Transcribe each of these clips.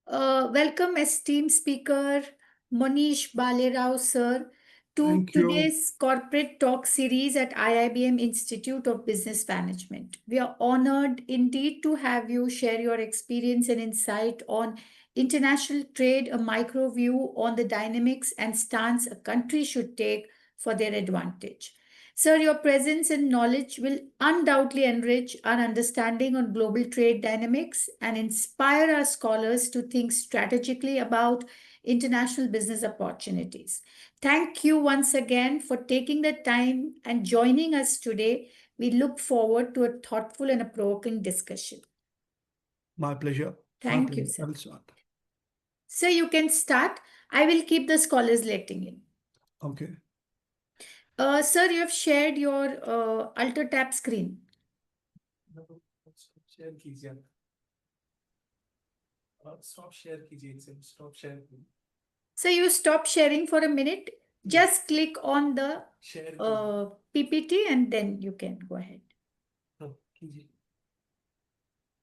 Welcome, esteemed speaker Mohiiniish Bhaalerao, sir, to Thank you. today's corporate talk series at IIBM Institute of Business Management. We are honored indeed to have you share your experience and insight on international trade, a micro view on the dynamics and stance a country should take for their advantage. Sir, your presence and knowledge will undoubtedly enrich our understanding on global trade dynamics and inspire our scholars to think strategically about international business opportunities. Thank you once again for taking the time and joining us today. We look forward to a thoughtful and a provoking discussion. My pleasure. Thank you, sir. I will start. So you can start. I will keep the scholars letting in. Okay. Sir, you have shared your alter tab screen. Share कीजिए stop share कीजिए इसे stop share So you stop sharing for a minute. Just click on the share PPT and then you can go ahead. कीजिए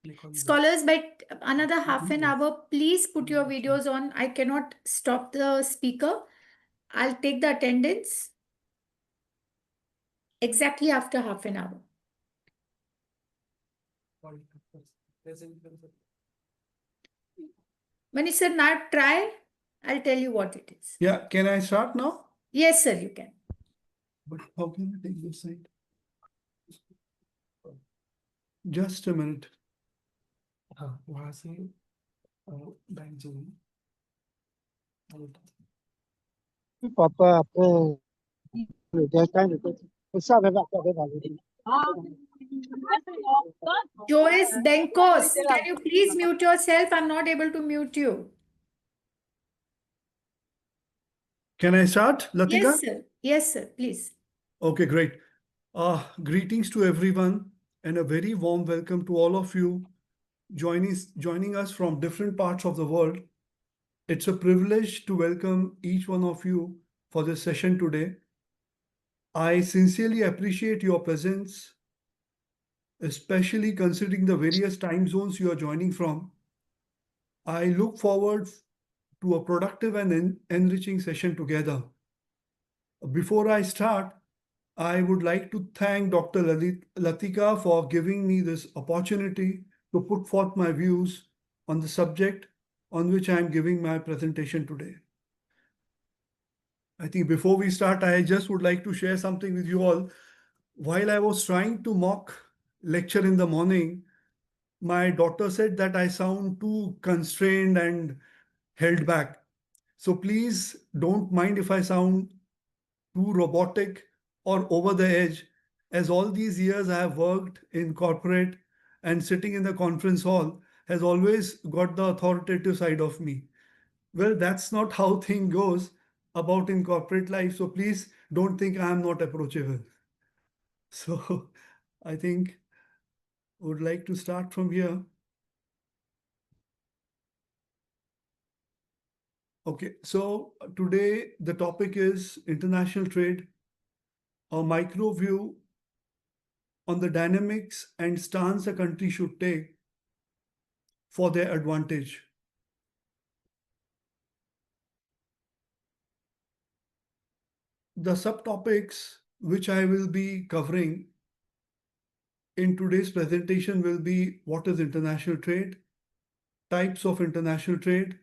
click on Scholars, by another half an hour, please put your videos on. I cannot stop the speaker. I'll take the attendance exactly after half an hour. Manish sir, now try. I'll tell you what it is. Yeah, can I start now? Yes, sir, you can. But how can I take this side? Just a minute. हाँ वहाँ से bank जाइए Papa, there's time to it's not about Joyce Benkos, can you please mute yourself? I'm not able to mute you. Can I start, Latika? Yes, sir. Yes, sir. Please. Okay, great. Greetings to everyone and a very warm welcome to all of you joining us from different parts of the world. It's a privilege to welcome each one of you for this session today. I sincerely appreciate your presence, especially considering the various time zones you are joining from. I look forward to a productive and enriching session together. Before I start, I would like to thank Dr. Latika for giving me this opportunity to put forth my views on the subject on which I am giving my presentation today. I think before we start, I just would like to share something with you all. While I was trying to mock lecture in the morning, my daughter said that I sound too constrained and held back. So please don't mind if I sound too robotic or over the edge, as all these years I have worked in corporate and sitting in the conference hall has always got the authoritative side of me. Well, that's not how thing goes about in corporate life. So please don't think I am not approachable. So I think I would like to start from here. Okay, so today the topic is international trade, a micro view on the dynamics and stance a country should take for their advantage. The subtopics which I will be covering in today's presentation will be what is international trade, types of international trade,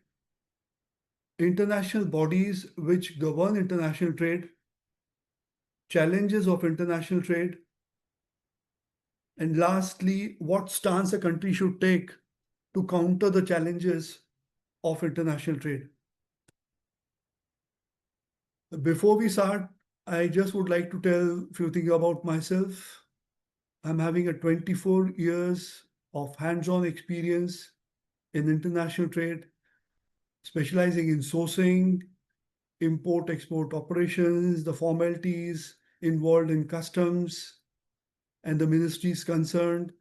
international bodies which govern international trade, challenges of international trade, and lastly, what stance a country should take to counter the challenges of international trade. Before we start, I just would like to tell a few things about myself. I'm having a 24 years of hands-on experience in international trade, specializing in sourcing, import-export operations, the formalities involved in customs and the ministries concerned,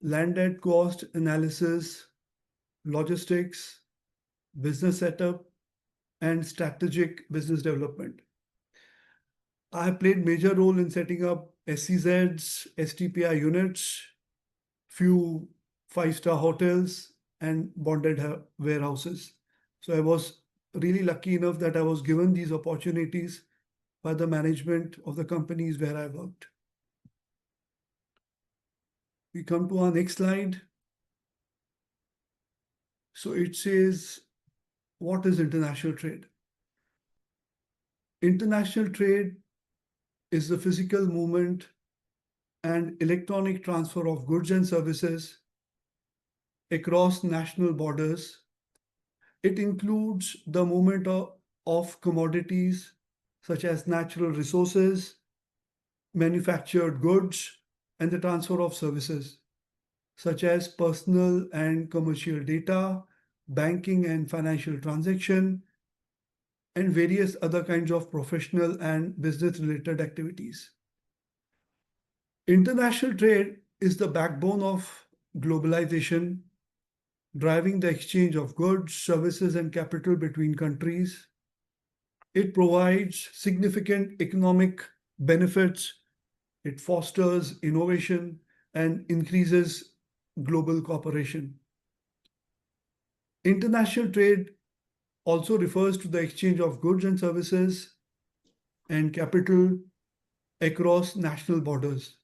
landed cost analysis, logistics, business setup, and strategic business development. I have played major role in setting up SCZs, STPI units, few five-star hotels, and bonded warehouses. So I was really lucky enough that I was given these opportunities by the management of the companies where I worked. We come to our next slide. So it says, what is international trade? International trade is the physical movement and electronic transfer of goods and services across national borders. It includes the movement of commodities such as natural resources, manufactured goods, and the transfer of services such as personal and commercial data, banking and financial transaction, and various other kinds of professional and business related activities. International trade is the backbone of globalization, driving the exchange of goods, services, and capital between countries. It provides significant economic benefits, it fosters innovation, and increases global cooperation. International trade also refers to the exchange of goods and services and capital across national borders.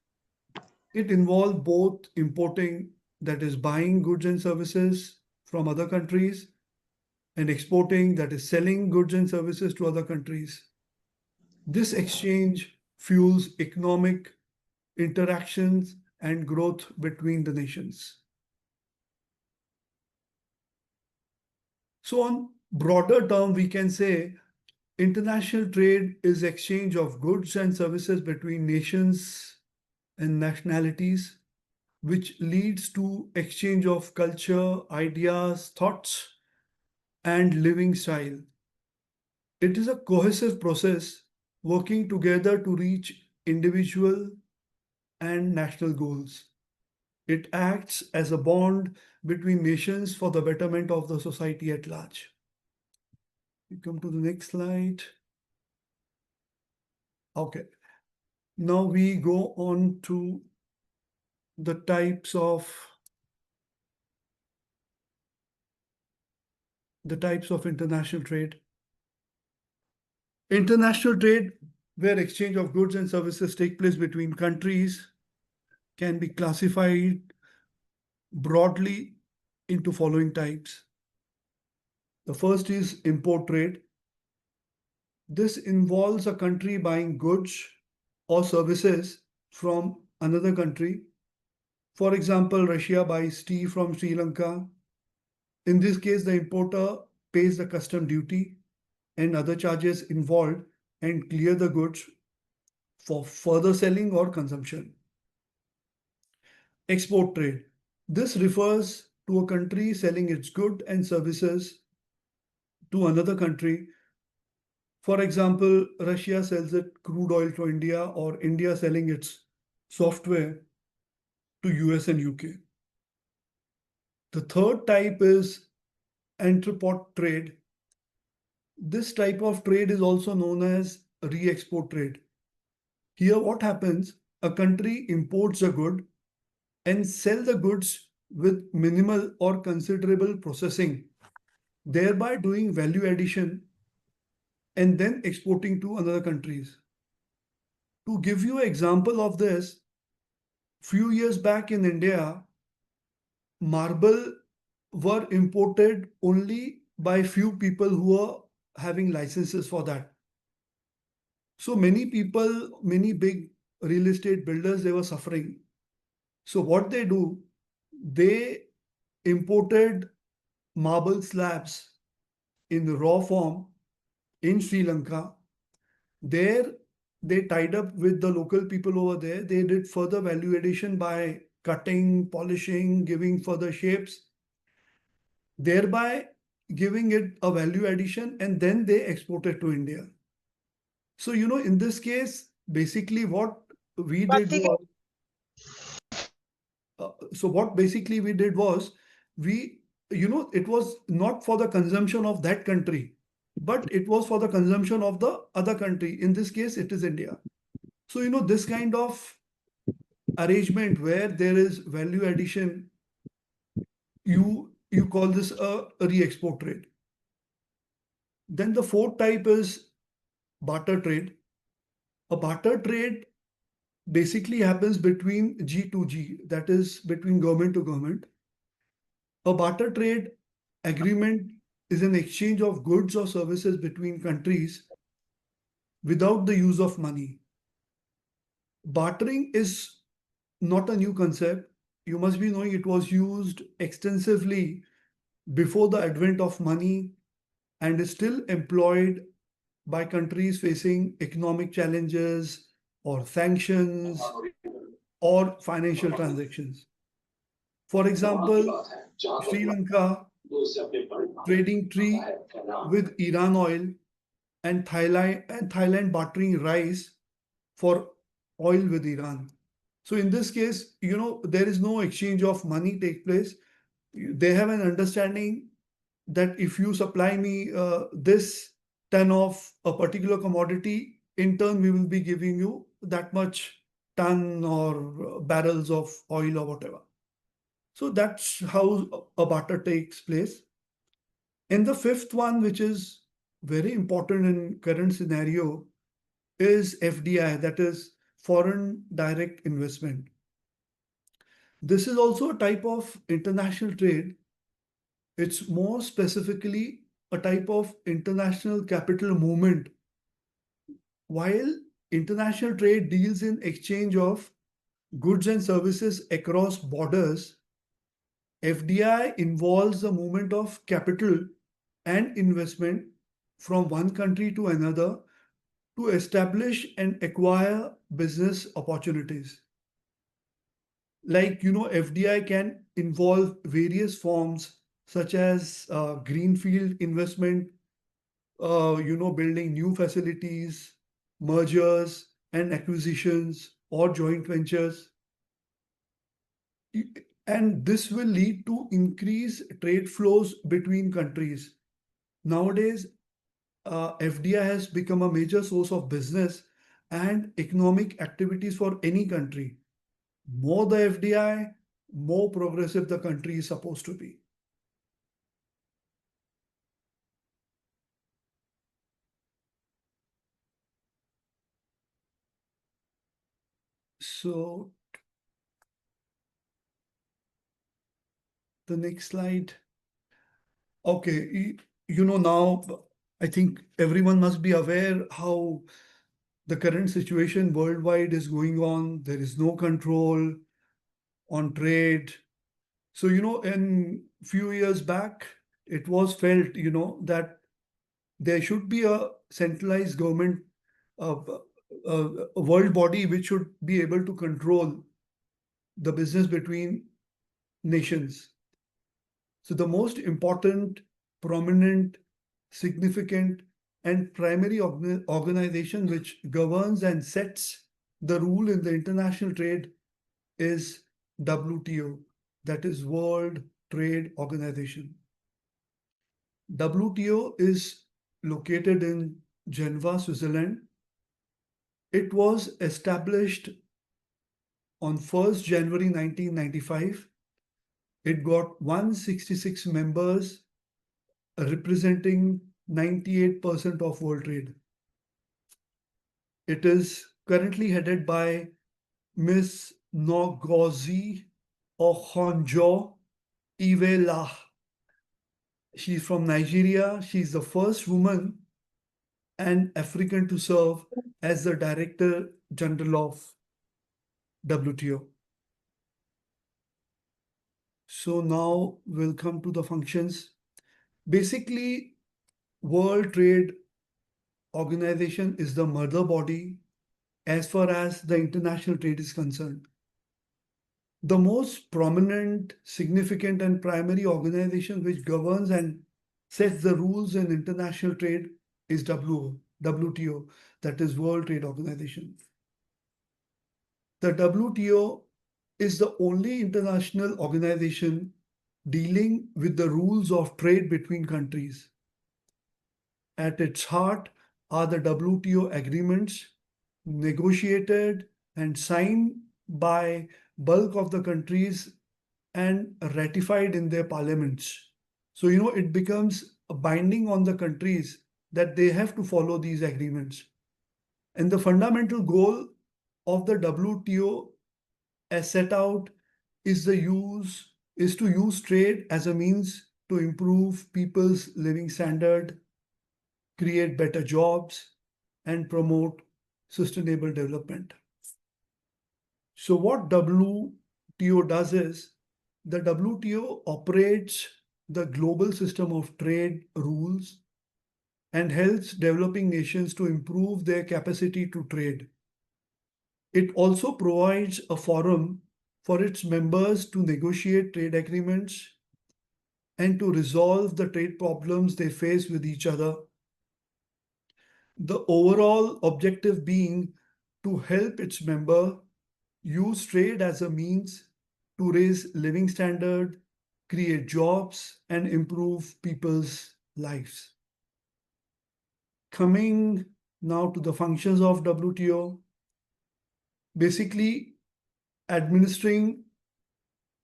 It involves both importing, that is, buying goods and services from other countries, and exporting, that is, selling goods and services to other countries. This exchange fuels economic interactions and growth between the nations. So, on broader term, we can say international trade is exchange of goods and services between nations and nationalities, which leads to exchange of culture, ideas, thoughts, and living style. It is a cohesive process working together to reach individual and national goals. It acts as a bond between nations for the betterment of the society at large. We come to the next slide. Okay. Now we go on to the types of international trade. International trade, where exchange of goods and services take place between countries, can be classified broadly into following types. The first is import trade. This involves a country buying goods or services from another country. For example, Russia buys tea from Sri Lanka. In this case, the importer pays the custom duty and other charges involved and clear the goods for further selling or consumption. Export trade. This refers to a country selling its goods and services to another country. For example, Russia sells its crude oil to India, or India selling its software to US and UK. The third type is entrepot trade. This type of trade is also known as re-export trade. Here what happens, a country imports a good and sell the goods with minimal or considerable processing, thereby doing value addition and then exporting to other countries. To give you an example of this, few years back in India, marble were imported only by few people who were having licenses for that. So many people, many big real estate builders, they were suffering. So what they do, they imported marble slabs in raw form in Sri Lanka. There, they tied up with the local people over there. They did further value addition by cutting, polishing, giving further shapes, thereby giving it a value addition, and then they export it to India. So, in this case, basically what we did was, it was not for the consumption of that country, but it was for the consumption of the other country. In this case, it is India. So, this kind of arrangement where there is value addition, you you call this a re-export trade. Then the fourth type is barter trade. A barter trade basically happens between G to G, that is between government to government. A barter trade agreement is an exchange of goods or services between countries without the use of money. Bartering is not a new concept. You must be knowing it was used extensively before the advent of money and is still employed by countries facing economic challenges or sanctions or financial transactions. For example, Sri Lanka trading tea with Iran oil and Thailand bartering rice for oil with Iran. So in this case, there is no exchange of money take place. They have an understanding that if you supply me this ton of a particular commodity, in turn we will be giving you that much ton or barrels of oil or whatever. So that's how a barter takes place. And the fifth one, which is very important in current scenario, is FDI, that is foreign direct investment. This is also a type of international trade. It's more specifically a type of international capital movement. While international trade deals in exchange of goods and services across borders, FDI involves the movement of capital and investment from one country to another to establish and acquire business opportunities. Like, FDI can involve various forms such as greenfield investment, building new facilities, mergers and acquisitions, or joint ventures. And this will lead to increased trade flows between countries. Nowadays, FDI has become a major source of business and economic activities for any country. More the FDI, more progressive the country is supposed to be. So the next slide. Okay, now I think everyone must be aware how the current situation worldwide is going on. There is no control on trade. So, in few years back, it was felt, that there should be a centralized government, a world body which should be able to control the business between nations. So the most important, prominent, significant, and primary organization which governs and sets the rule in the international trade is WTO, that is World Trade Organization. WTO is located in Geneva, Switzerland. It was established on 1st January 1995. It got 166 members representing 98% of world trade. It is currently headed by Miss Ngozi Okonjo Iweala. She's from Nigeria. She's the first woman and African to serve as the Director General of WTO. So now we'll come to the functions. Basically, World Trade Organization is the mother body as far as the international trade is concerned. The most prominent, significant, and primary organization which governs and sets the rules in international trade is WTO, that is World Trade Organization. The WTO is the only international organization dealing with the rules of trade between countries. At its heart are the WTO agreements negotiated and signed by bulk of the countries and ratified in their parliaments. So, it becomes binding on the countries that they have to follow these agreements. And the fundamental goal of the WTO as set out is to use trade as a means to improve people's living standard, create better jobs, and promote sustainable development. So what WTO does is the WTO operates the global system of trade rules and helps developing nations to improve their capacity to trade. It also provides a forum for its members to negotiate trade agreements and to resolve the trade problems they face with each other. The overall objective being to help its member use trade as a means to raise living standard, create jobs, and improve people's lives. Coming now to the functions of WTO, basically administering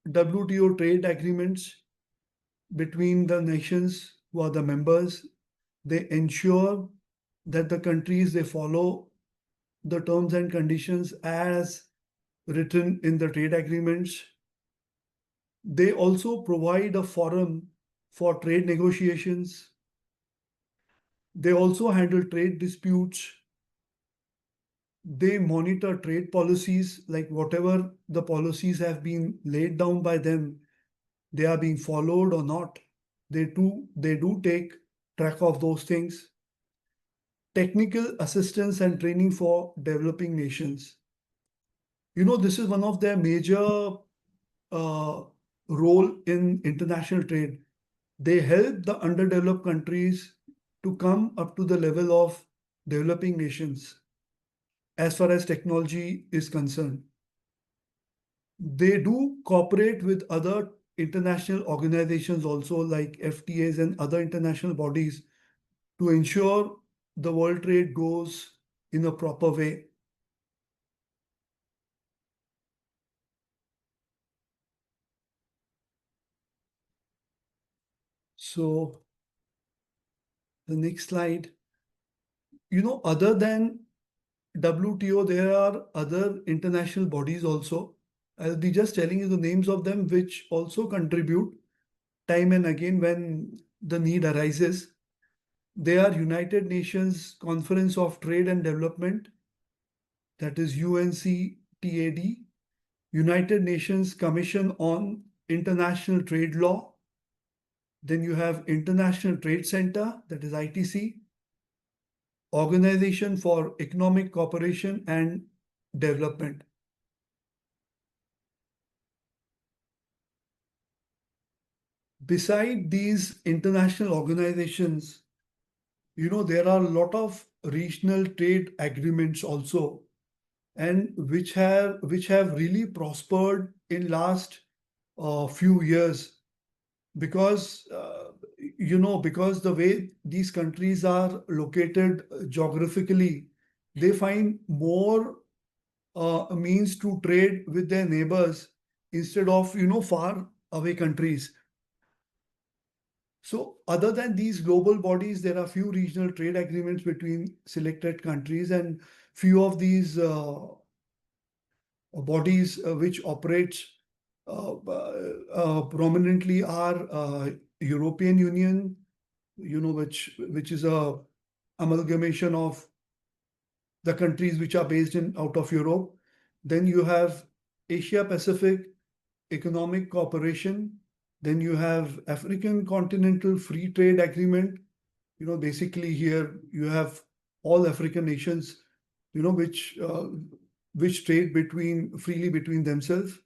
WTO trade agreements between the nations who are the members. They ensure that the countries they follow the terms and conditions as written in the trade agreements. They also provide a forum for trade negotiations. They also handle trade disputes. They monitor trade policies, like whatever the policies have been laid down by them, they are being followed or not. They do take track of those things. Technical assistance and training for developing nations. This is one of their major uh, role in international trade. They help the underdeveloped countries to come up to the level of developing nations as far as technology is concerned. They do cooperate with other international organizations also, like FTAs and other international bodies, to ensure the world trade goes in a proper way. So the next slide. Other than WTO, there are other international bodies also. I'll be just telling you the names of them, which also contribute time and again when the need arises. They are United Nations Conference of Trade and Development, that is UNCTAD, United Nations Commission on International Trade Law. Then you have International Trade Center, that is ITC, Organization for Economic Cooperation and Development. Beside these international organizations, there are a lot of regional trade agreements also, and which have really prospered in last few years, because because the way these countries are located geographically, they find more means to trade with their neighbors instead of far away countries. So other than these global bodies, there are few regional trade agreements between selected countries, and few of these bodies which operates prominently are European Union, which is a amalgamation of the countries which are based in out of Europe. Then you have Asia Pacific Economic Cooperation. Then you have African Continental Free Trade Agreement. Basically here you have all African nations, which trade freely between themselves.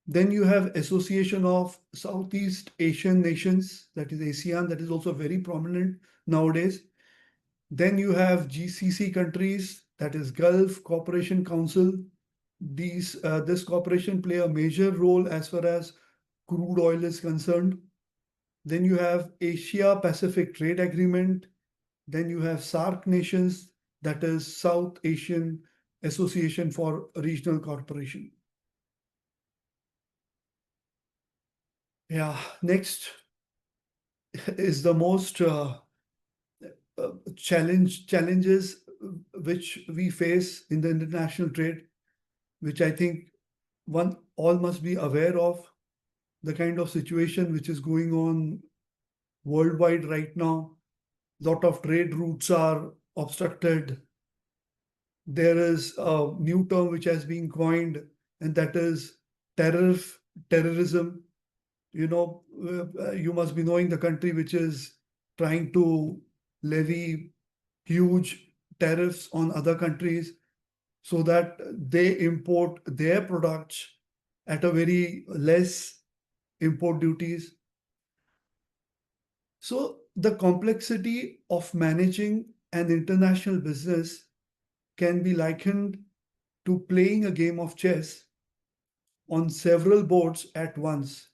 Then you have Association of Southeast Asian Nations, that is ASEAN, that is also very prominent nowadays. Then you have GCC countries, that is Gulf Cooperation Council. This cooperation play a major role as far as crude oil is concerned. Then you have Asia Pacific Trade Agreement. Then you have SAARC nations, that is South Asian Association for Regional Cooperation. Yeah, next is the most challenges which we face in the international trade, which I think one all must be aware of, the kind of situation which is going on worldwide right now. Lot of trade routes are obstructed. There is a new term which has been coined, and that is terrorism. You must be knowing the country which is trying to levy huge tariffs on other countries so that they import their products at a very less import duties. So the complexity of managing an international business can be likened to playing a game of chess on several boards at once.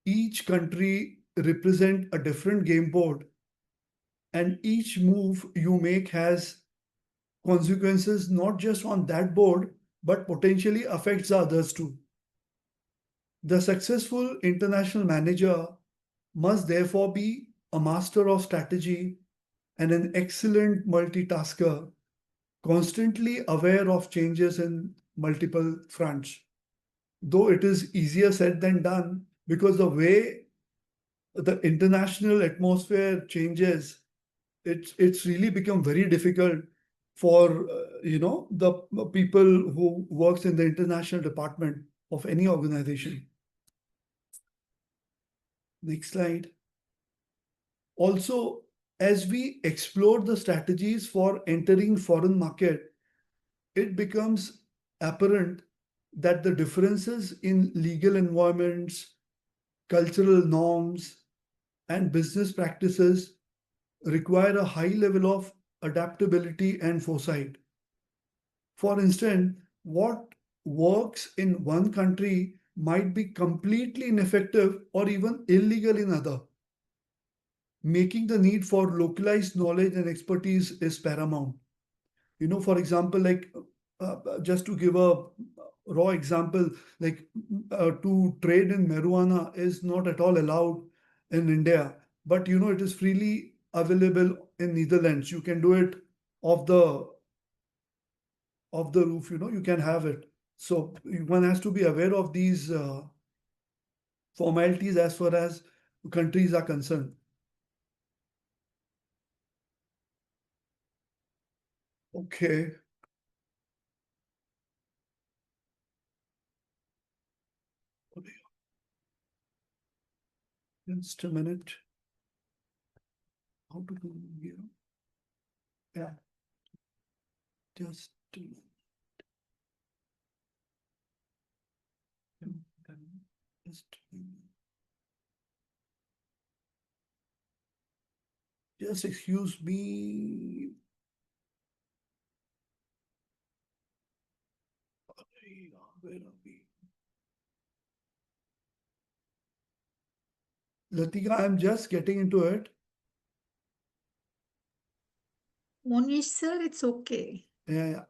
Each country represent a different game board, and each move you make has consequences not just on that board but potentially affects the others too. The successful international manager must therefore be a master of strategy and an excellent multitasker, constantly aware of changes in multiple fronts. Though it is easier said than done, because the way the international atmosphere changes, it's really become very difficult for the people who works in the international department of any organization. Next slide. Also, as we explore the strategies for entering foreign market, it becomes apparent that the differences in legal environments, cultural norms, and business practices require a high level of adaptability and foresight. For instance, what works in one country might be completely ineffective or even illegal in other. Making the need for localized knowledge and expertise is paramount. For example, like just to give a raw example, like to trade in marijuana is not at all allowed in India, but it is freely available in Netherlands. You can do it off the roof. You can have it. So one has to be aware of these formalities as far as countries are concerned. Okay. Just a minute. How to do here? Yeah. Just a minute. Just a minute. Just excuse me. Where are we? Latika, I'm just getting into it. Mohiiniish sir, it's okay. Yeah.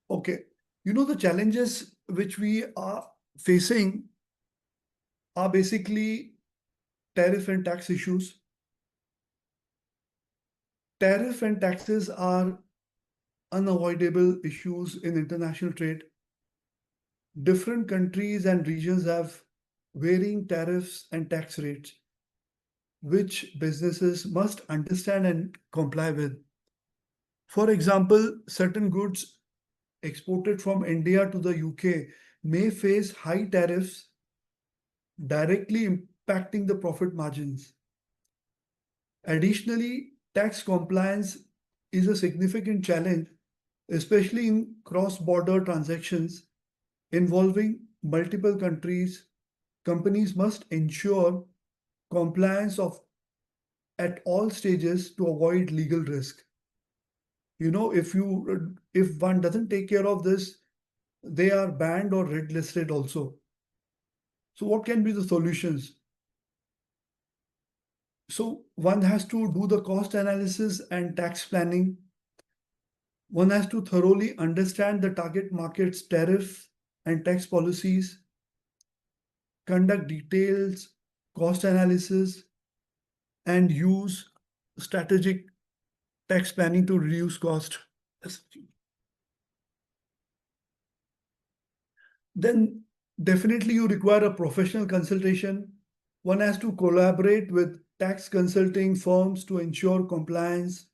Okay. The challenges which we are facing are basically tariff and tax issues. Tariff and taxes are unavoidable issues in international trade. Different countries and regions have varying tariffs and tax rates, which businesses must understand and comply with. For example, certain goods exported from India to the UK may face high tariffs, directly impacting the profit margins. Additionally, tax compliance is a significant challenge, especially in cross-border transactions involving multiple countries. Companies must ensure compliance of at all stages to avoid legal risk. If one doesn't take care of this, they are banned or red listed also. So what can be the solutions? So one has to do the cost analysis and tax planning. One has to thoroughly understand the target market's tariff and tax policies, conduct details, cost analysis, and use strategic tax planning to reduce cost. Then definitely you require a professional consultation. One has to collaborate with tax consulting firms to ensure compliance,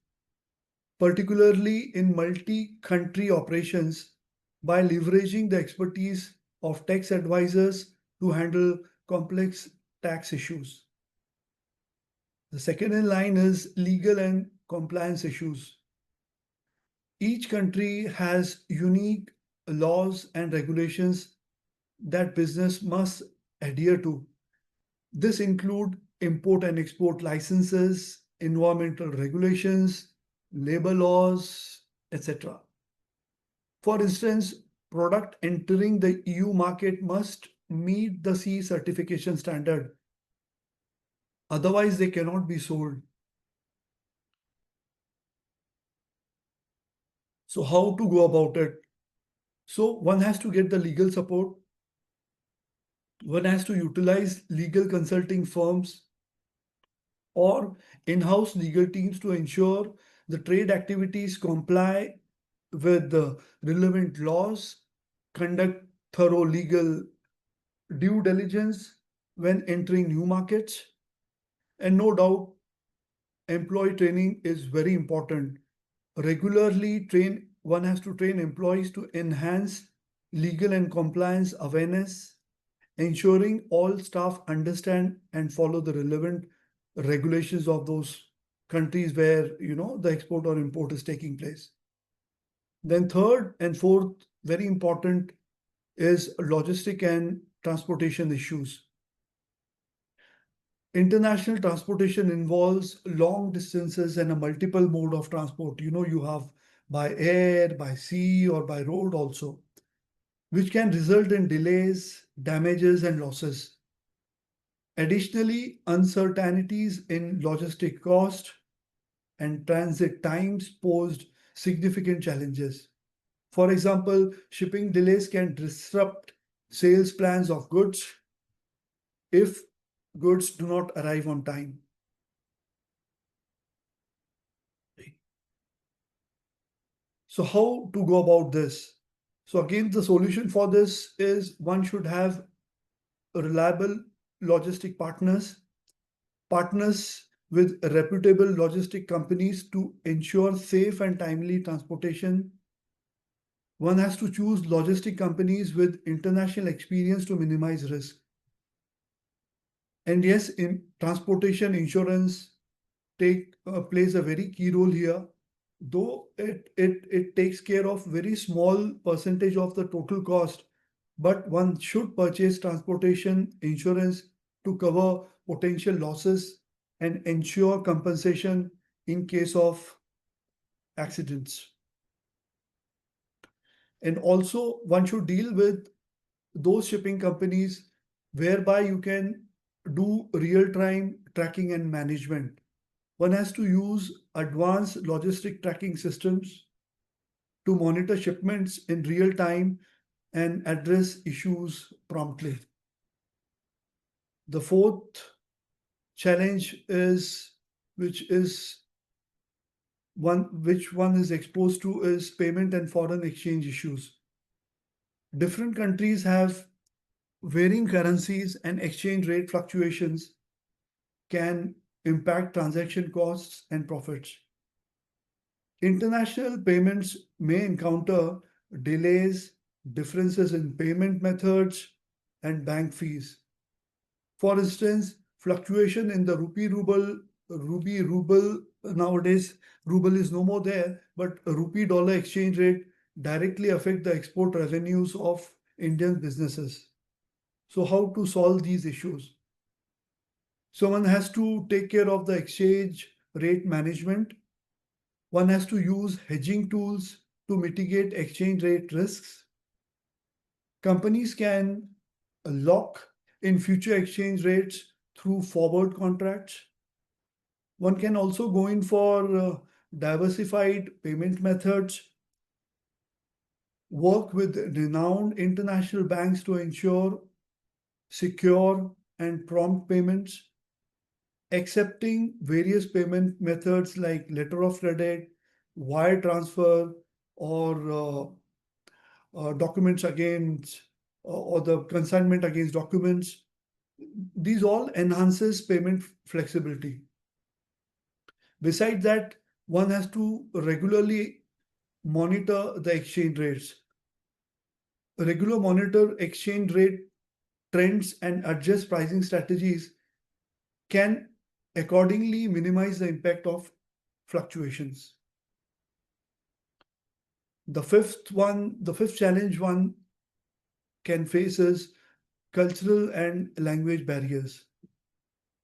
particularly in multi-country operations, by leveraging the expertise of tax advisors to handle complex tax issues. The second in line is legal and compliance issues. Each country has unique laws and regulations that business must adhere to. This include import and export licenses, environmental regulations, labor laws, etc. For instance, product entering the EU market must meet the CE certification standard. Otherwise, they cannot be sold. So how to go about it? So one has to get the legal support. One has to utilize legal consulting firms or in-house legal teams to ensure the trade activities comply with the relevant laws, conduct thorough legal due diligence when entering new markets, and no doubt employee training is very important. Regularly train one has to train employees to enhance legal and compliance awareness, ensuring all staff understand and follow the relevant regulations of those countries where the export or import is taking place. Then third and fourth, very important, is logistic and transportation issues. International transportation involves long distances and a multiple mode of transport. You have by air, by sea, or by road also, which can result in delays, damages, and losses. Additionally, uncertainties in logistic cost and transit times posed significant challenges. For example, shipping delays can disrupt sales plans of goods if goods do not arrive on time. So how to go about this? So again, the solution for this is one should have reliable logistic partners with reputable logistic companies to ensure safe and timely transportation. One has to choose logistic companies with international experience to minimize risk. And yes, in transportation insurance plays a very key role here, though it takes care of very small percentage of the total cost, but one should purchase transportation insurance to cover potential losses and ensure compensation in case of accidents. And also one should deal with those shipping companies whereby you can do real-time tracking and management. One has to use advanced logistic tracking systems to monitor shipments in real time and address issues promptly. The fourth challenge is which one is exposed to is payment and foreign exchange issues. Different countries have varying currencies and exchange rate fluctuations can impact transaction costs and profits. International payments may encounter delays, differences in payment methods, and bank fees. For instance, fluctuation in the rupee ruble, nowadays ruble is no more there, but rupee dollar exchange rate directly affect the export revenues of Indian businesses. So how to solve these issues? So one has to take care of the exchange rate management. One has to use hedging tools to mitigate exchange rate risks. Companies can lock in future exchange rates through forward contracts. One can also go in for diversified payment methods work with renowned international banks to ensure secure and prompt payments, accepting various payment methods like letter of credit, wire transfer, or documents against, or the consignment against documents. These all enhances payment flexibility. Besides that, one has to regularly monitor the exchange rates. Regular monitor exchange rate trends and adjust pricing strategies can accordingly minimize the impact of fluctuations. The fifth challenge one can face is cultural and language barriers.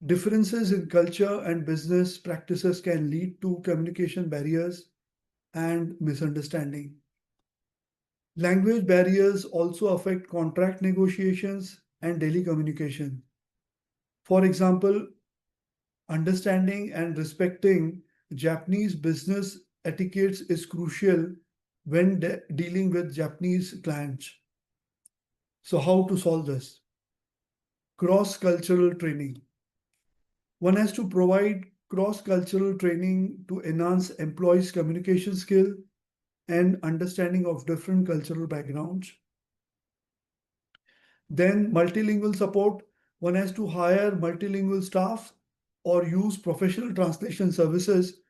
Differences in culture and business practices can lead to communication barriers and misunderstanding. Language barriers also affect contract negotiations and daily communication. For example, understanding and respecting Japanese business etiquettes is crucial when dealing with Japanese clients. So, how to solve this? Cross cultural training. One has to provide cross cultural training to enhance employees' communication skill and understanding of different cultural backgrounds. Then, multilingual support. One has to hire multilingual staff or use professional translation services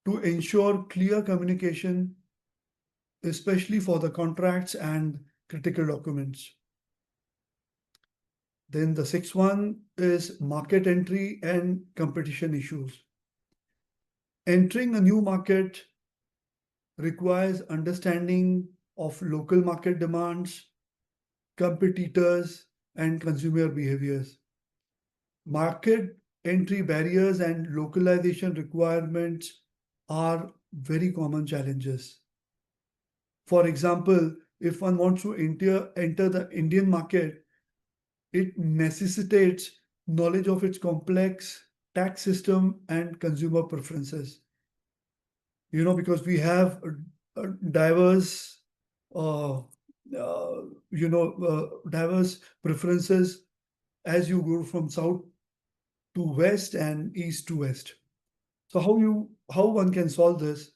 to ensure clear communication, especially for the contracts and critical documents. Then the sixth one is market entry and competition issues. Entering a new market requires understanding of local market demands, competitors, and consumer behaviors. Market entry barriers and localization requirements are very common challenges. For example, if one wants to enter the Indian market, it necessitates knowledge of its complex tax system and consumer preferences. Because we have diverse, uh, diverse preferences as you go from south to west and east to west. So how one can solve this?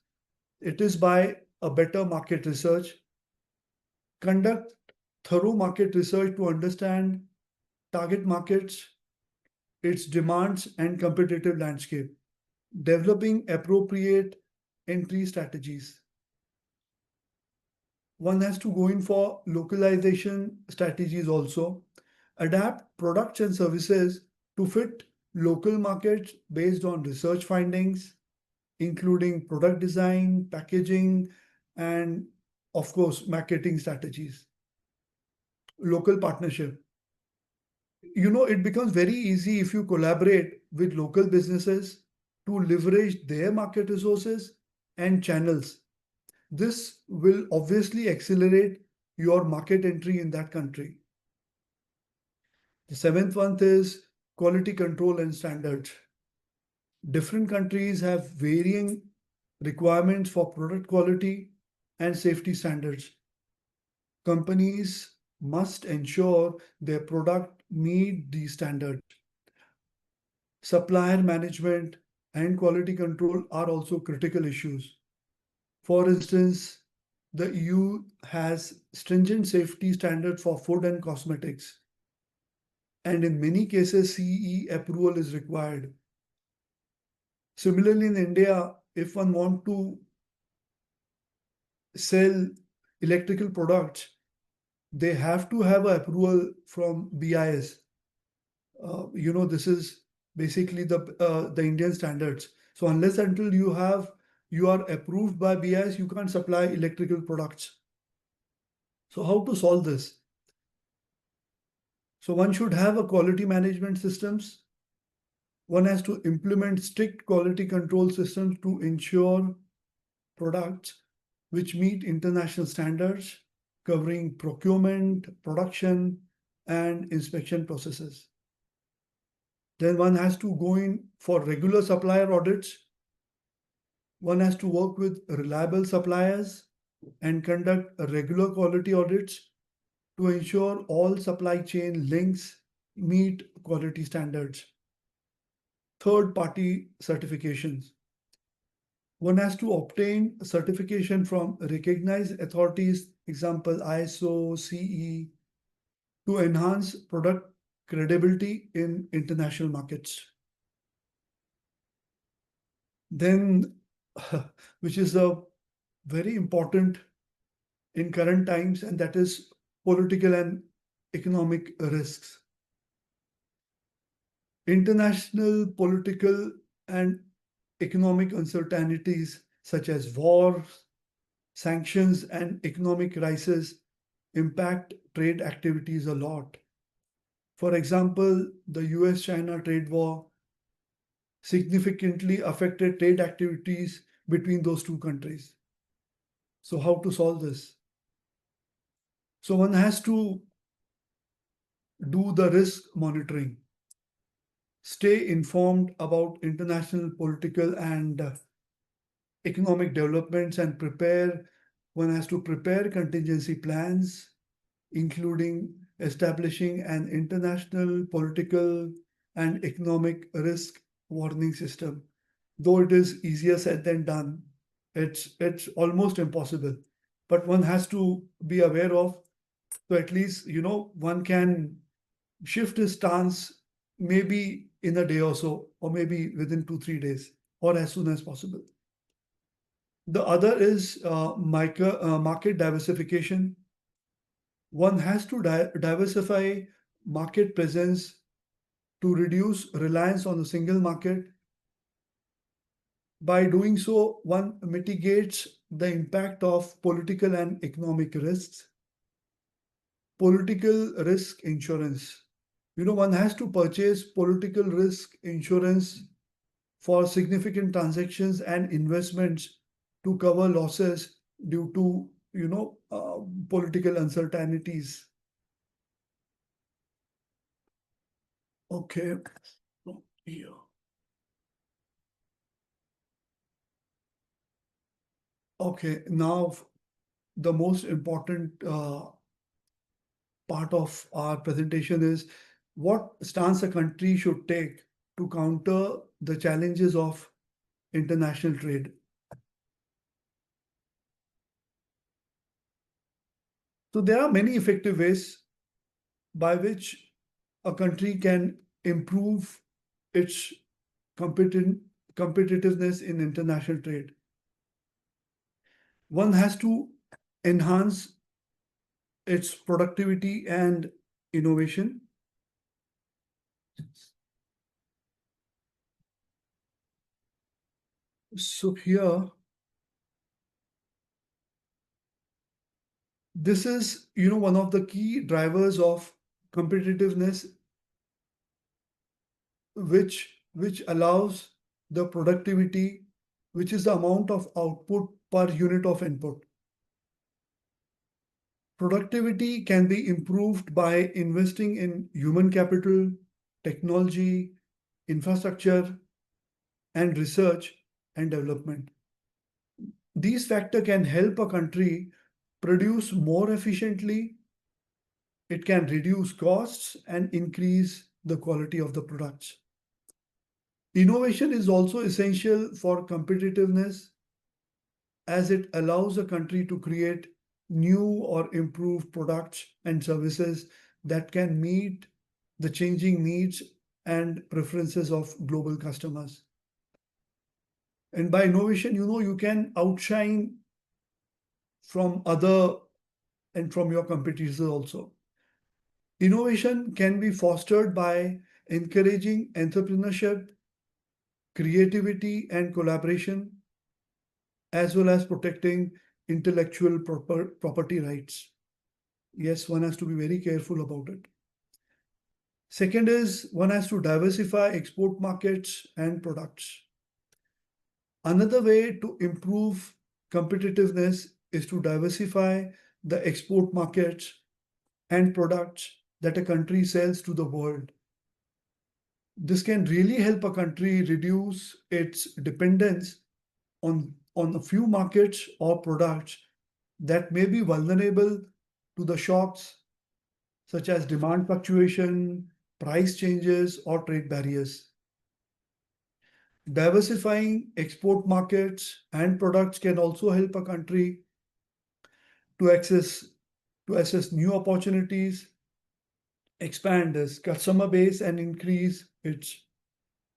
It is by a better market research. Conduct thorough market research to understand target markets, its demands, and competitive landscape. Developing appropriate entry strategies. One has to go in for localization strategies also. Adapt products and services to fit local markets based on research findings, including product design, packaging, and of course, marketing strategies. Local partnership. It becomes very easy if you collaborate with local businesses to leverage their market resources and channels. This will obviously accelerate your market entry in that country. The seventh one is quality control and standards. Different countries have varying requirements for product quality and safety standards. Companies must ensure their product meet these standards. Supplier management and quality control are also critical issues. For instance, the EU has stringent safety standards for food and cosmetics, and in many cases, CE approval is required. Similarly, in India, if one wants to sell electrical products, they have to have an approval from BIS. This is basically the Indian standards. So unless until you are approved by BIS, you can't supply electrical products. So how to solve this? So one should have a quality management systems. One has to implement strict quality control systems to ensure products which meet international standards, covering procurement, production, and inspection processes. Then one has to go in for regular supplier audits. One has to work with reliable suppliers and conduct regular quality audits to ensure all supply chain links meet quality standards. Third party certifications. One has to obtain certification from recognized authorities, example ISO, CE, to enhance product credibility in international markets. Then, which is a very important in current times, and that is political and economic risks. International political and economic uncertainties such as wars, sanctions, and economic crisis impact trade activities a lot. For example, the US China trade war significantly affected trade activities between those two countries. So, how to solve this? So, one has to do the risk monitoring, stay informed about international political and economic developments, and prepare. One has to prepare contingency plans, including establishing an international political and economic risk warning system. Though it is easier said than done, it's almost impossible. But one has to be aware of, so at least one can shift his stance maybe in a day or so, or maybe within 2 3 days, or as soon as possible. The other is market diversification. One has to diversify market presence to reduce reliance on a single market. By doing so, one mitigates the impact of political and economic risks. Political risk insurance. One has to purchase political risk insurance for significant transactions and investments to cover losses due to political uncertainties. Okay, here. Okay, now the most important part of our presentation is what stance a country should take to counter the challenges of international trade. So there are many effective ways by which a country can improve its competitiveness in international trade. One has to enhance its productivity and innovation. So here, this is one of the key drivers of competitiveness, which allows the productivity, which is the amount of output per unit of input. Productivity can be improved by investing in human capital, technology, infrastructure, and research and development. These factors can help a country produce more efficiently. It can reduce costs and increase the quality of the products. Innovation is also essential for competitiveness, as it allows a country to create new or improved products and services that can meet the changing needs and preferences of global customers. And by innovation, you can outshine from other and from your competitors also. Innovation can be fostered by encouraging entrepreneurship, creativity, and collaboration, as well as protecting intellectual property rights. Yes, one has to be very careful about it. Second is one has to diversify export markets and products. Another way to improve competitiveness is to diversify the export markets and products that a country sells to the world. This can really help a country reduce its dependence on a few markets or products that may be vulnerable to the shocks such as demand fluctuation, price changes, or trade barriers. Diversifying export markets and products can also help a country to access to assess new opportunities, expand its customer base, and increase its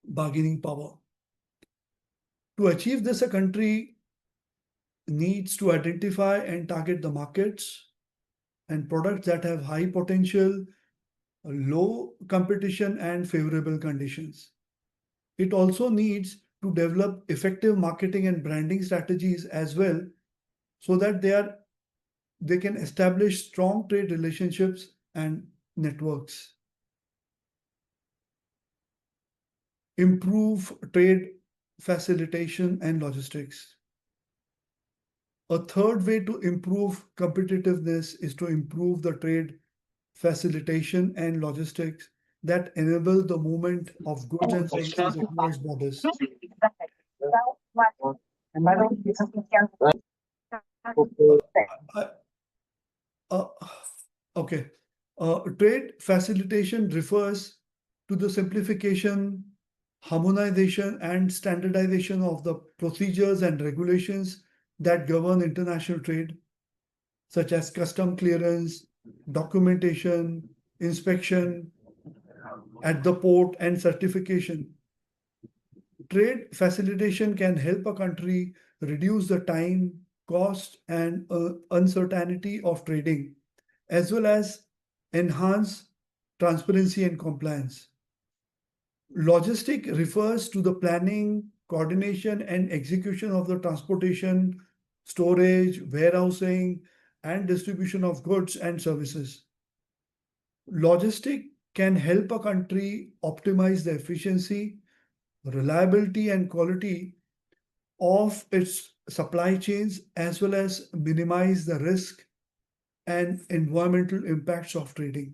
bargaining power. To achieve this, a country needs to identify and target the markets and products that have high potential, low competition, and favorable conditions. It also needs to develop effective marketing and branding strategies as well, so that they can establish strong trade relationships and networks. Improve trade facilitation and logistics. A third way to improve competitiveness is to improve the trade facilitation and logistics that enable the movement of goods and services across borders. Uh, I, uh, okay. Trade facilitation refers to the simplification, harmonization, and standardization of the procedures and regulations that govern international trade, such as custom clearance, documentation, inspection at the port, and certification. Trade facilitation can help a country reduce the time, cost, and uncertainty of trading, as well as enhance transparency and compliance. Logistic refers to the planning, coordination, and execution of the transportation, storage, warehousing, and distribution of goods and services. Logistic can help a country optimize the efficiency, reliability, and quality of its supply chains, as well as minimize the risk and environmental impacts of trading.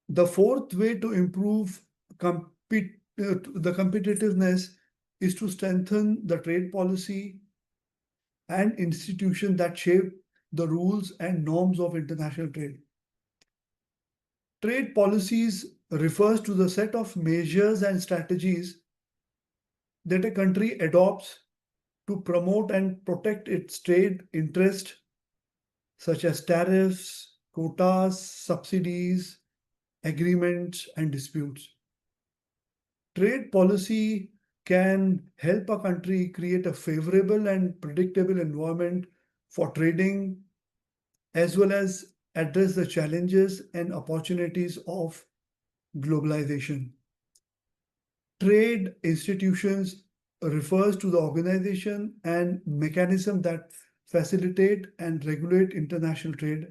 The fourth way to improve the competitiveness is to strengthen the trade policy and institutions that shape the rules and norms of international trade. Trade policies refers to the set of measures and strategies that a country adopts to promote and protect its trade interest, such as tariffs, quotas, subsidies, agreements, and disputes. Trade policy can help a country create a favorable and predictable environment for trading, as well as address the challenges and opportunities of globalization. Trade institutions refers to the organization and mechanism that facilitate and regulate international trade,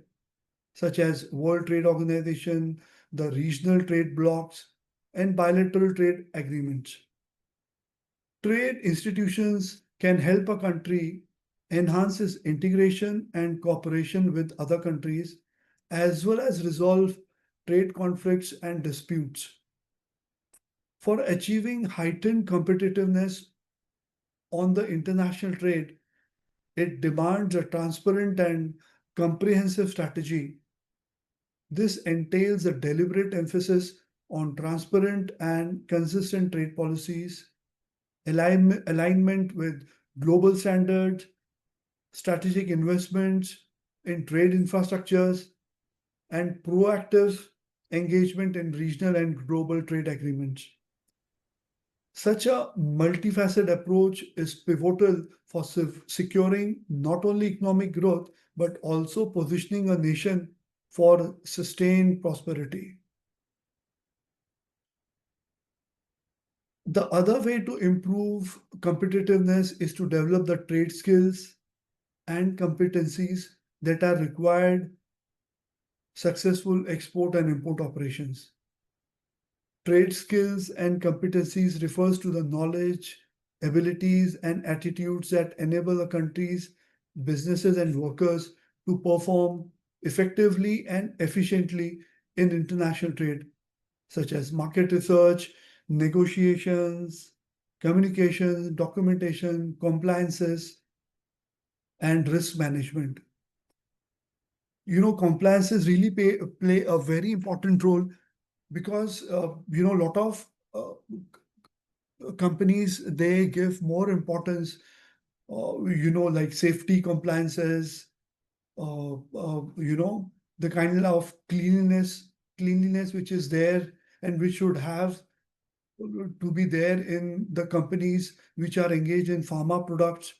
such as World Trade Organization, the regional trade blocs, and bilateral trade agreements. Trade institutions can help a country enhance its integration and cooperation with other countries, as well as resolve trade conflicts and disputes. For achieving heightened competitiveness on the international trade, it demands a transparent and comprehensive strategy. This entails a deliberate emphasis on transparent and consistent trade policies, alignment with global standards, strategic investments in trade infrastructures, and proactive engagement in regional and global trade agreements. Such a multifaceted approach is pivotal for securing not only economic growth but also positioning a nation for sustained prosperity. The other way to improve competitiveness is to develop the trade skills and competencies that are required successful export and import operations. Trade skills and competencies refers to the knowledge, abilities, and attitudes that enable a country's businesses and workers to perform effectively and efficiently in international trade, such as market research, negotiations, communications, documentation, compliances, and risk management. Compliances really play a very important role because a lot of companies, they give more importance, like safety compliances, the kind of cleanliness which is there and which should have to be there in the companies which are engaged in pharma products.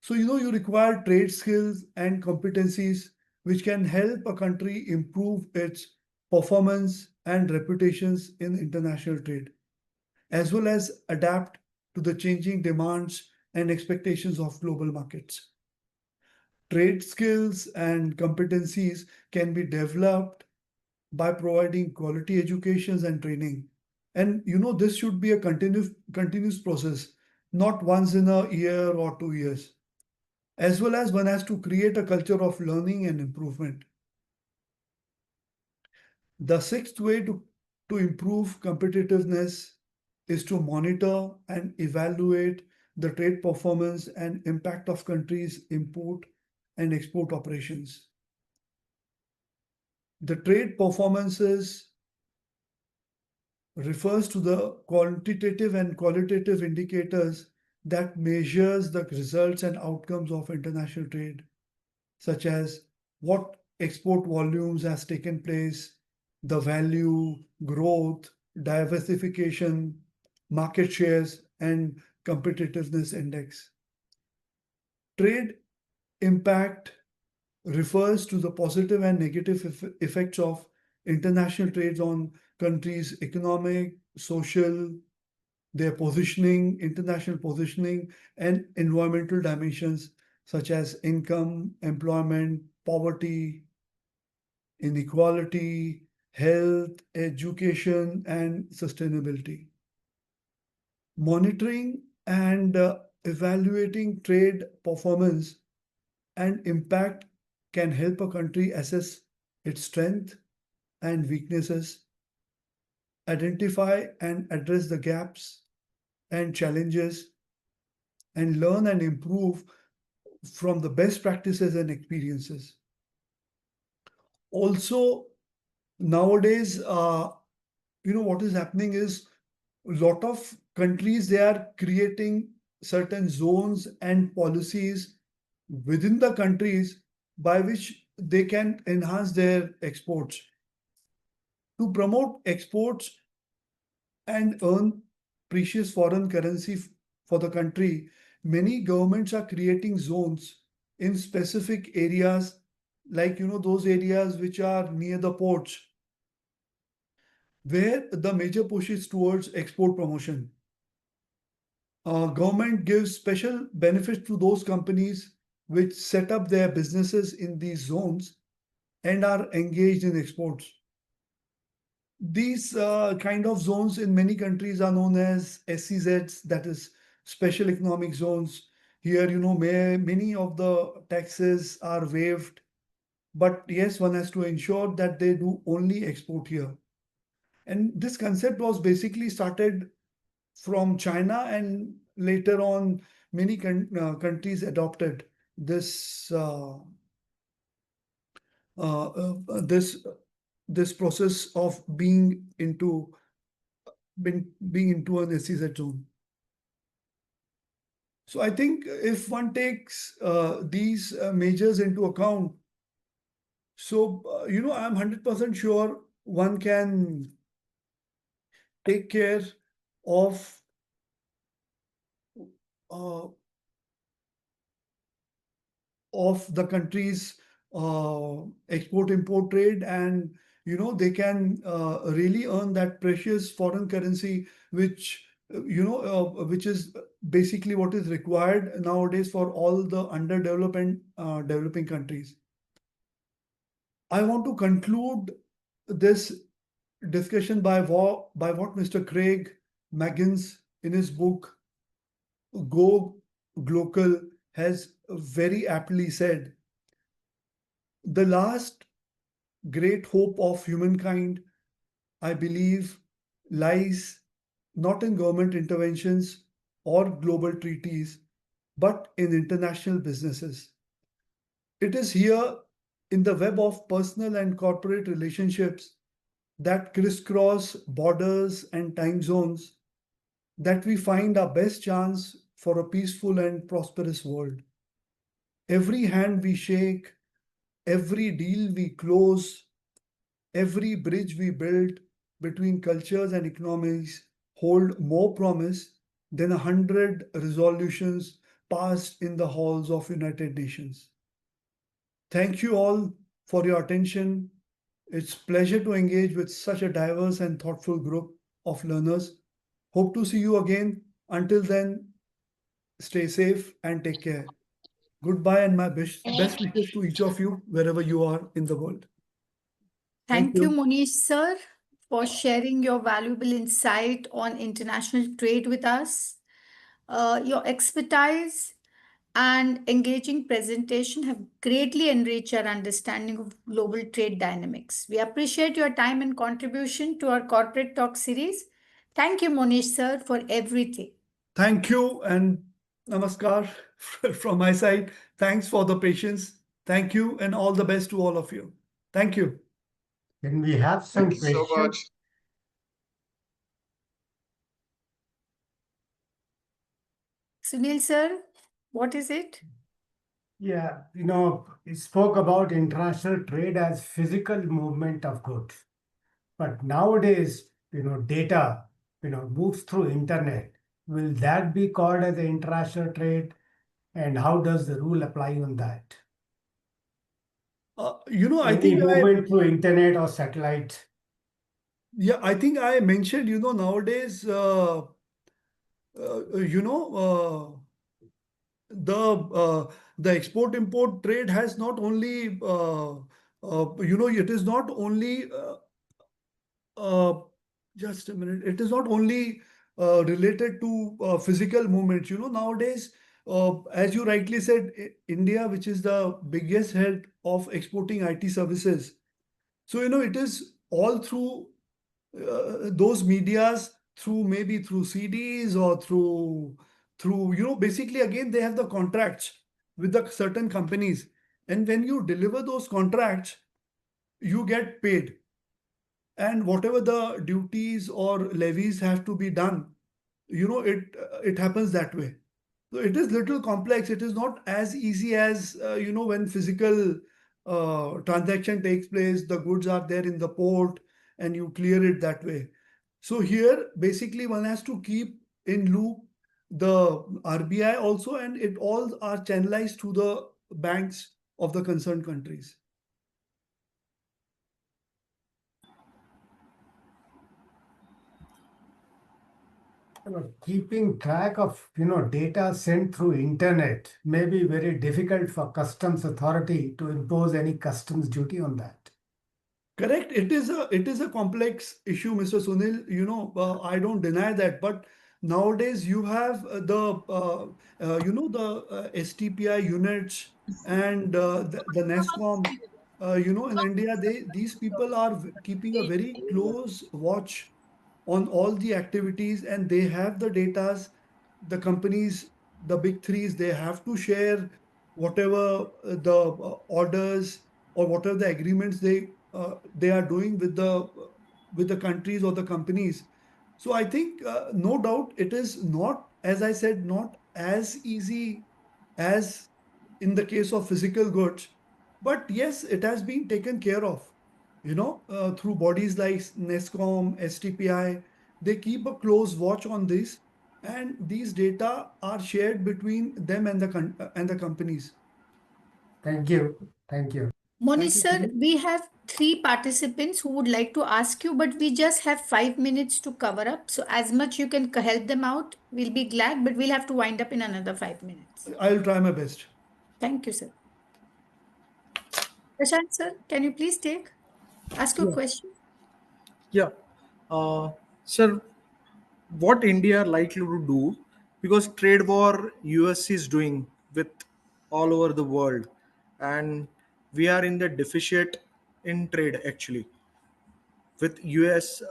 So, you require trade skills and competencies which can help a country improve its performance and reputations in international trade, as well as adapt to the changing demands and expectations of global markets. Trade skills and competencies can be developed by providing quality educations and training. And this should be a continuous process, not once in a year or 2 years, as well as one has to create a culture of learning and improvement. The sixth way to improve competitiveness is to monitor and evaluate the trade performance and impact of countries' import and export operations. The trade performances refers to the quantitative and qualitative indicators that measures the results and outcomes of international trade, such as what export volumes has taken place, the value, growth, diversification, market shares, and competitiveness index. Trade impact refers to the positive and negative effects of international trades on countries' economic, social, their positioning, international positioning, and environmental dimensions such as income, employment, poverty, inequality, health, education, and sustainability. Monitoring and evaluating trade performance and impact can help a country assess its strength and weaknesses, identify and address the gaps and challenges, and learn and improve from the best practices and experiences. Also, nowadays, what is happening is a lot of countries, they are creating certain zones and policies within the countries by which they can enhance their exports. To promote exports and earn precious foreign currency for the country, many governments are creating zones in specific areas, like those areas which are near the ports, where the major push is towards export promotion. Government gives special benefits to those companies which set up their businesses in these zones and are engaged in exports. These kind of zones in many countries are known as SEZs, that is special economic zones. Here, many of the taxes are waived, but yes, one has to ensure that they do only export here. And this concept was basically started from China, and later on, many countries adopted this uh, uh, this this process of being into an SEZ zone. So I think if one takes these measures into account, so I'm 100% sure one can take care of uh, the country's export import trade, and they can really earn that precious foreign currency which which is basically what is required nowadays for all the underdeveloped and developing countries. I want to conclude this discussion by what Mr. Craig Maggins in his book Go Global has very aptly said. The last great hope of humankind, I believe, lies not in government interventions or global treaties, but in international businesses. It is here in the web of personal and corporate relationships that crisscross borders and time zones that we find our best chance for a peaceful and prosperous world. Every hand we shake, every deal we close, every bridge we build between cultures and economies hold more promise than 100 resolutions passed in the halls of United Nations. Thank you all for your attention. It's pleasure to engage with such a diverse and thoughtful group of learners. Hope to see you again. Until then, stay safe and take care. Goodbye and my best wishes to each of you wherever you are in the world. Thank Thank you, you. Mohiiniish sir, for sharing your valuable insight on international trade with us. Your expertise and engaging presentation have greatly enriched our understanding of global trade dynamics. We appreciate your time and contribution to our corporate talk series. Thank you, Mohiiniish sir, for everything. Thank you and namaskar from my side. Thanks for the patience. Thank you and all the best to all of you. Thank you. Can we have some Thank you so questions? much. Sunil sir, what is it? Yeah, we spoke about international trade as physical movement of goods. But nowadays, data, moves through internet. Will that be called as an international trade? And how does the rule apply on that? I Any think movement through internet or satellite? I think I mentioned, nowadays, you know, the the export import trade has not only it is not only uh, just a minute, it is not only related to physical movements. Nowadays, as you rightly said, India, which is the biggest head of exporting IT services, so it is all through those medias, through maybe through CDs or through basically, again, they have the contracts with the certain companies, and when you deliver those contracts, you get paid, and whatever the duties or levies have to be done, it happens that way. So it is little complex. It is not as easy as when physical transaction takes place, the goods are there in the port and you clear it that way. So here, basically, one has to keep in loop the RBI also, and it all are channelized to the banks of the concerned countries. Keeping track of data sent through internet may be very difficult for customs authority to impose any customs duty on that. Correct. It is a complex issue, Mr. Sunil. I don't deny that, but nowadays you have the STPI units and the NESCOM. In India, these people are keeping a very close watch on all the activities, and they have the datas. The companies, the big threes, they have to share whatever the orders or whatever the agreements they are doing with the countries or the companies. So I think no doubt it is not, as I said, not as easy as in the case of physical goods, but yes, it has been taken care of. Through bodies like NESCOM, STPI, they keep a close watch on this, and these data are shared between them and the companies. Thank you. Thank you. Monish Thank you, sir, Sunil. we have three participants who would like to ask you, but we just have 5 minutes to cover up. So as much you can help them out, we'll be glad, but we'll have to wind up in another 5 minutes. I'll try my best. Thank you, sir. Prashant sir, can you please ask your Yeah, question? yeah. Sir, what India likely to do because trade war US is doing with all over the world, and we are in the deficit in trade actually. With US,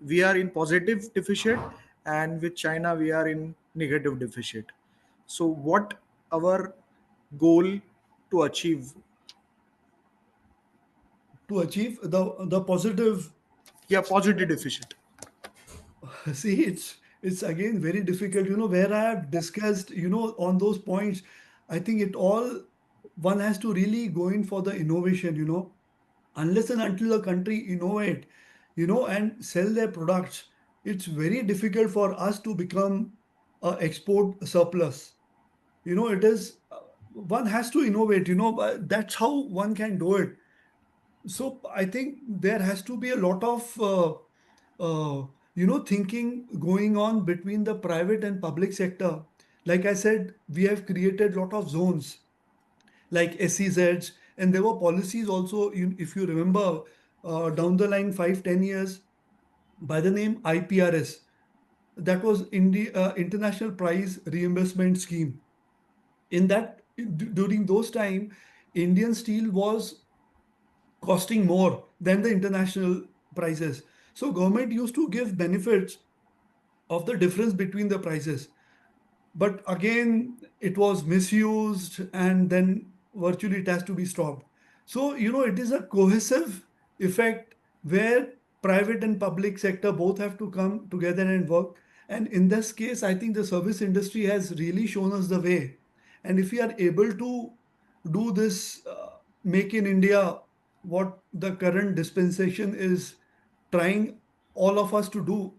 we are in positive deficit, and with China, we are in negative deficit. So, what our goal to achieve? To achieve the positive. Positive deficit. See, it's again very difficult, where I have discussed, on those points. I think one has to really go in for the innovation, unless and until the country innovate, and sell their products, it's very difficult for us to become a export surplus. It is, one has to innovate, that's how one can do it. So I think there has to be a lot of thinking going on between the private and public sector. Like I said, we have created a lot of zones like SEZs, and there were policies also. If you remember, down the line 5-10 years, by the name IPRS, that was International Price Reimbursement Scheme. In that, during those time, Indian steel was costing more than the international prices. So government used to give benefits of the difference between the prices. But again, it was misused, and then virtually it has to be stopped. So, it is a cohesive effect where private and public sector both have to come together and work. And in this case, I think the service industry has really shown us the way. And if we are able to do this, make in India, what the current dispensation is trying all of us to do,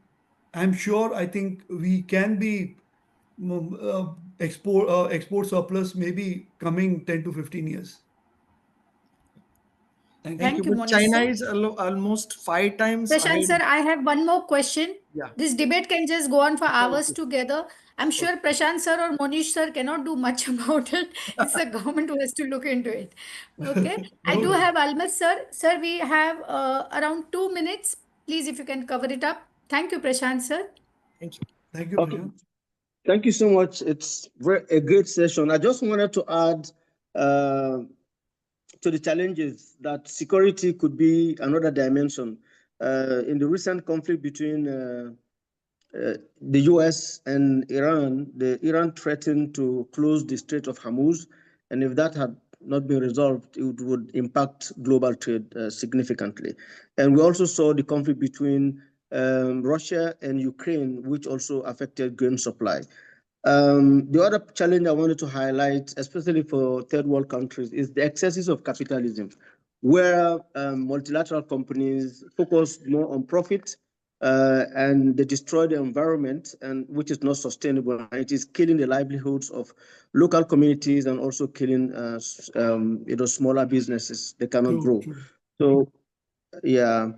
I'm sure, I think we can be export surplus maybe coming 10 to 15 years. Thank you. Thank you. Thank you, But Monish China sir. is almost 5 times Prashant ahead. sir, I have one more question. Yeah. This debate can just go on for hours Okay. together. I'm sure Prashant sir or Monish sir cannot do much about it. It's the government who has to look into it. Okay. I do No, have Almas sir. Sir, we have around 2 minutes. Please, if you can cover it up. Thank you, Prashant sir. Thank you. thank you, Okay. Prashant. Thank you so much. It's a great session. I just wanted to add to the challenges that security could be another dimension. In the recent conflict between the US and Iran, Iran threatened to close the Strait of Hormuz, and if that had not been resolved, it would impact global trade significantly. And we also saw the conflict between Russia and Ukraine, which also affected grain supply. The other challenge I wanted to highlight, especially for third world countries, is the excesses of capitalism, where multilateral companies focus more on profit and they destroy the environment, and which is not sustainable. It is killing the livelihoods of local communities and also killing smaller businesses. They cannot True, grow. true. So yeah.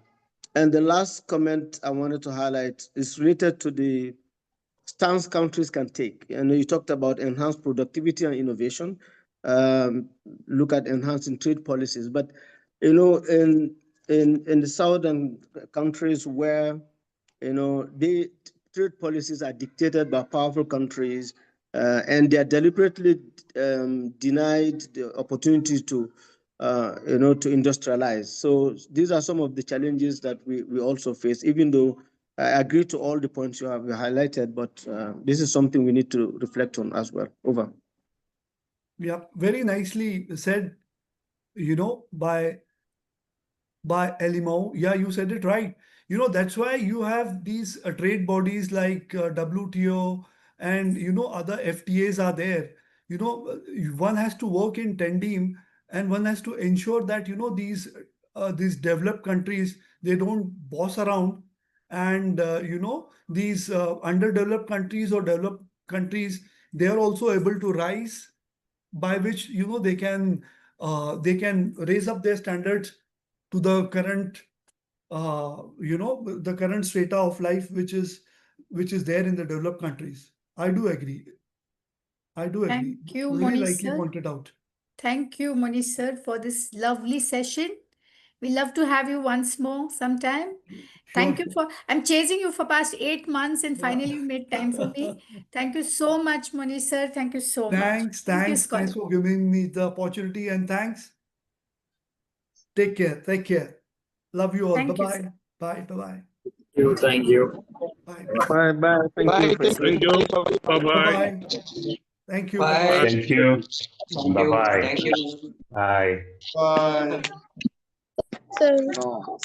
And the last comment I wanted to highlight is related to the stance countries can take. And you talked about enhanced productivity and innovation. Look at enhancing trade policies, but in the southern countries where the trade policies are dictated by powerful countries, and they are deliberately denied the opportunity to to industrialize. So these are some of the challenges that we also face, even though I agree to all the points you have highlighted, but this is something we need to reflect on as well. Over. Yeah, very nicely said, by Elimao. Yeah, you said it right. That's why you have these trade bodies like WTO, and other FTAs are there. One has to work in tandem, and one has to ensure that these developed countries, they don't boss around, and these underdeveloped countries or developed countries, they are also able to rise, by which they can raise up their standards to the current the current strata of life which is there in the developed countries. I do agree. Thank you, Really Monish rightly sir. pointed out. Thank you, Monish sir, for this lovely session. We love to have you once more sometime. Sure. Thank you for, I'm chasing you for past 8 months and finally you made time for me. Thank you so much, Monish sir. Thank you so much. Thanks, Thank you, thanks, Scott. thanks for giving me the opportunity, and thanks. Take care. Love you all. Thank you, Bye-bye. sir. Bye. Bye-bye. Thank you. Bye. Bye bye. Thank Bye. you. Thank Thank you. you. Bye bye. Bye-bye. Thank you. Bye. Thank you. Thank you. Bye-bye. Thank you. Bye. Bye. Sir. No.